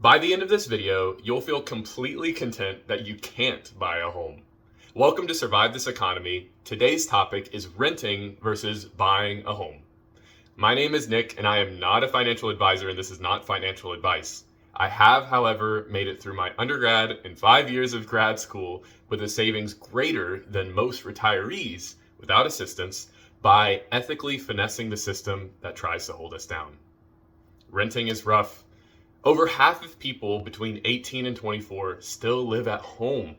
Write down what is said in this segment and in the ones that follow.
By the end of this video, you'll feel completely content that you can't buy a home. Welcome to Survive This Economy. Today's topic is renting versus buying a home. My name is Nick, and I am not a financial advisor, and this is not financial advice. I have, however, made it through my undergrad and 5 years of grad school with a savings greater than most retirees without assistance by ethically finessing the system that tries to hold us down. Renting is rough. Over half of people between 18 and 24 still live at home.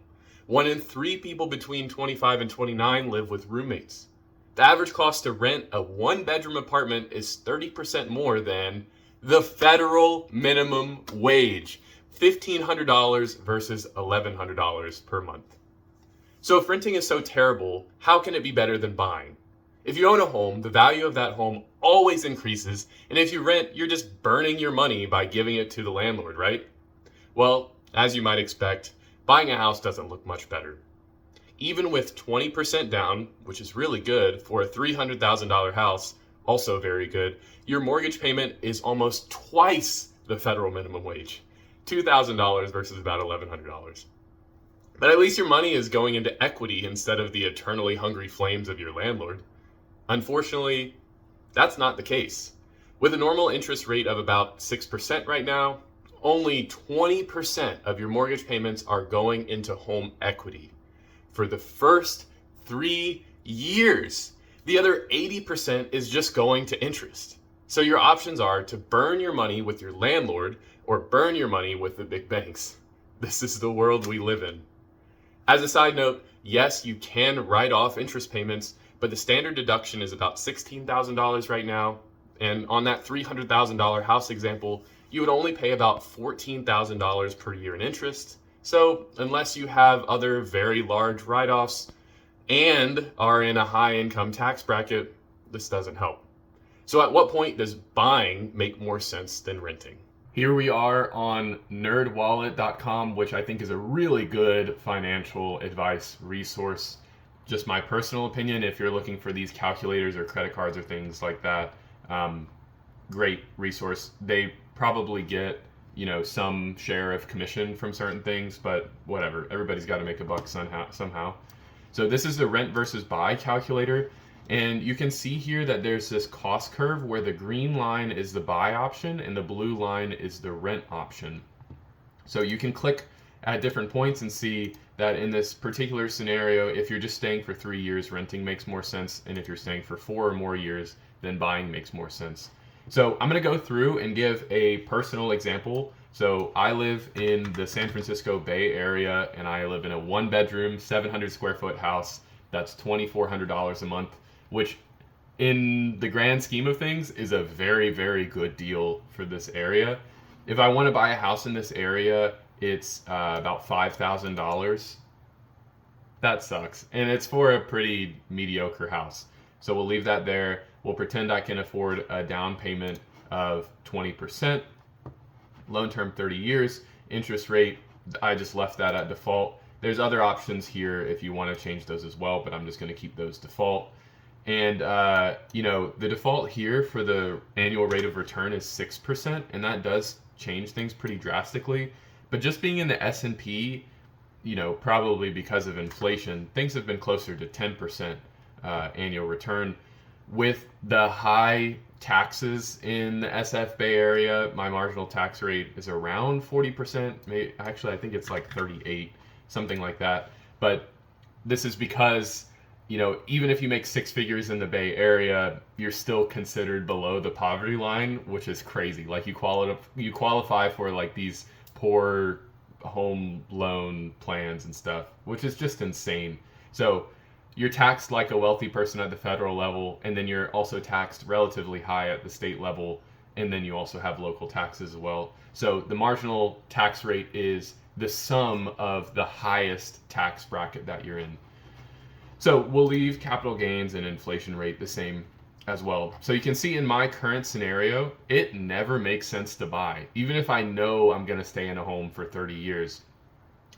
1 in 3 people between 25 and 29 live with roommates. The average cost to rent a 1-bedroom apartment is 30% more than the federal minimum wage, $1,500 versus $1,100 per month. So if renting is so terrible, how can it be better than buying? If you own a home, the value of that home always increases, and if you rent, you're just burning your money by giving it to the landlord, right? Well, as you might expect, buying a house doesn't look much better. Even with 20% down, which is really good for a $300,000 house, also very good, your mortgage payment is almost twice the federal minimum wage, $2,000 versus about $1,100. But at least your money is going into equity instead of the eternally hungry flames of your landlord. Unfortunately, that's not the case. With a normal interest rate of about 6% right now, only 20% of your mortgage payments are going into home equity for the first 3 years. The other 80% is just going to interest. So your options are to burn your money with your landlord or burn your money with the big banks. This is the world we live in. As a side note, yes, you can write off interest payments, but the standard deduction is about $16,000 right now. And on that $300,000 house example, you would only pay about $14,000 per year in interest. So unless you have other very large write-offs and are in a high income tax bracket, this doesn't help. So at what point does buying make more sense than renting? Here we are on nerdwallet.com, which I think is a really good financial advice resource. Just my personal opinion, if you're looking for these calculators or credit cards or things like that, great resource. They probably get, some share of commission from certain things, but whatever. Everybody's got to make a buck somehow. So this is the rent versus buy calculator. And you can see here that there's this cost curve where the green line is the buy option and the blue line is the rent option. So you can click at different points and see that in this particular scenario, if you're just staying for 3 years, renting makes more sense. And if you're staying for 4 or more years, then buying makes more sense. So I'm going to go through and give a personal example. So I live in the San Francisco Bay Area, and I live in a 1-bedroom, 700 square foot house. That's $2,400 a month, which in the grand scheme of things is a very, very good deal for this area. If I want to buy a house in this area, it's about $5,000. That sucks. And it's for a pretty mediocre house. So we'll leave that there. We'll pretend I can afford a down payment of 20%. Loan term 30 years. Interest rate, I just left that at default. There's other options here if you want to change those as well, but I'm just going to keep those default. And, the default here for the annual rate of return is 6%, and that does change things pretty drastically. But just being in the S&P, probably because of inflation, things have been closer to 10% annual return. With the high taxes in the SF Bay Area, my marginal tax rate is around 40%. Actually, I think it's like 38, something like that. But this is because, even if you make 6 figures in the Bay Area, you're still considered below the poverty line, which is crazy. Like you qualify for like these poor home loan plans and stuff, which is just insane. So you're taxed like a wealthy person at the federal level, and then you're also taxed relatively high at the state level, and then you also have local taxes as well. So the marginal tax rate is the sum of the highest tax bracket that you're in. So we'll leave capital gains and inflation rate the same as well. So you can see in my current scenario, it never makes sense to buy. Even if I know I'm going to stay in a home for 30 years,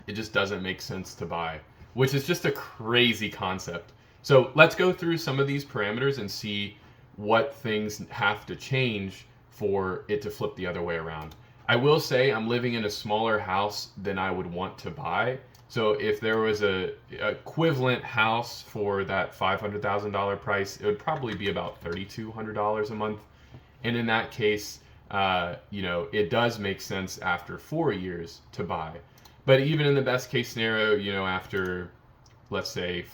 it just doesn't make sense to buy, which is just a crazy concept. So let's go through some of these parameters and see what things have to change for it to flip the other way around. I will say I'm living in a smaller house than I would want to buy. So if there was a equivalent house for that $500,000 price, it would probably be about $3,200 a month. And in that case, it does make sense after 4 years to buy. But even in the best case scenario, after, let's say,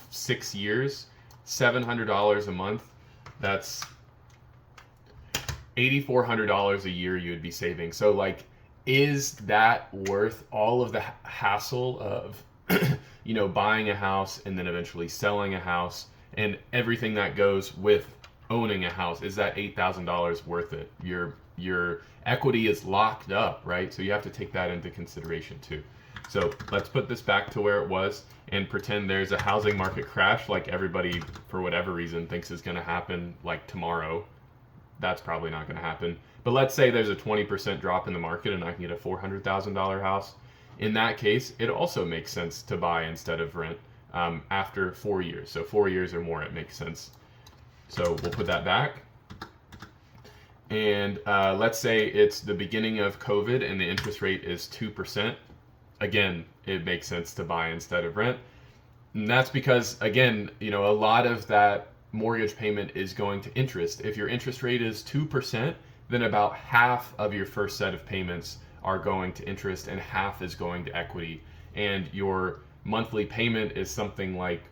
6 years, $700 a month, that's $8,400 a year you would be saving. So, like, is that worth all of the hassle of, buying a house and then eventually selling a house and everything that goes with owning a house? Is that $8,000 worth it? Your equity is locked up, right? So you have to take that into consideration too. So let's put this back to where it was and pretend there's a housing market crash like everybody, for whatever reason, thinks is going to happen like tomorrow. That's probably not going to happen. But let's say there's a 20% drop in the market and I can get a $400,000 house. In that case, it also makes sense to buy instead of rent after 4 years. So 4 years or more, it makes sense. So we'll put that back. And let's say it's the beginning of COVID and the interest rate is 2%. Again, it makes sense to buy instead of rent. And that's because, again, a lot of that mortgage payment is going to interest. If your interest rate is 2%, then about half of your first set of payments are going to interest and half is going to equity. And your monthly payment is something like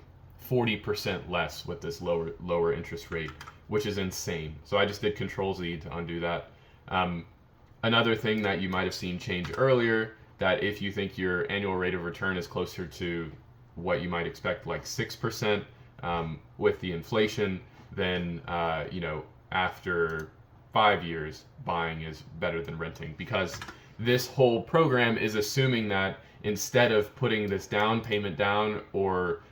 40% less with this lower interest rate, which is insane. So I just did Control-Z to undo that. Another thing that you might have seen change earlier, that if you think your annual rate of return is closer to what you might expect, like 6%, with the inflation, then after 5 years, buying is better than renting, because this whole program is assuming that instead of putting this down payment down or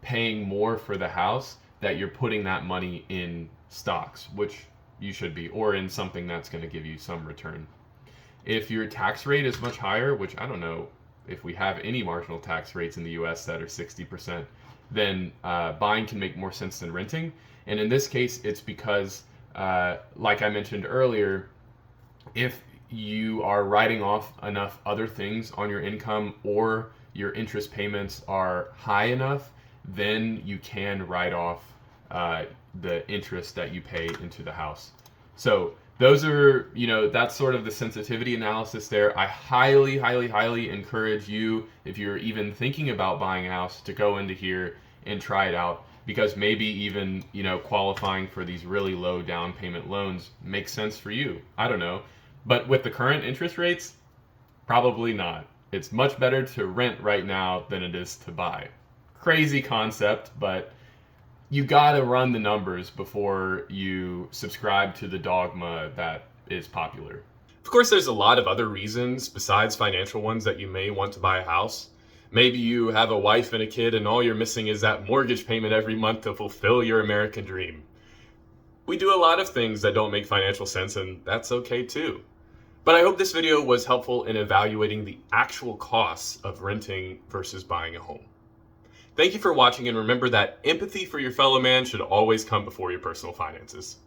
paying more for the house, that you're putting that money in stocks, which you should be, or in something that's going to give you some return. If your tax rate is much higher, which I don't know if we have any marginal tax rates in the US that are 60%, then buying can make more sense than renting. And in this case, it's because, like I mentioned earlier, if you are writing off enough other things on your income or your interest payments are high enough, then you can write off the interest that you pay into the house. So those are, that's sort of the sensitivity analysis there. I highly, highly, highly encourage you, if you're even thinking about buying a house, to go into here and try it out, because maybe even, qualifying for these really low down payment loans makes sense for you. I don't know. But with the current interest rates, probably not. It's much better to rent right now than it is to buy. Crazy concept, but you gotta run the numbers before you subscribe to the dogma that is popular. Of course, there's a lot of other reasons besides financial ones that you may want to buy a house. Maybe you have a wife and a kid and all you're missing is that mortgage payment every month to fulfill your American dream. We do a lot of things that don't make financial sense, and that's okay too. But I hope this video was helpful in evaluating the actual costs of renting versus buying a home. Thank you for watching, and remember that empathy for your fellow man should always come before your personal finances.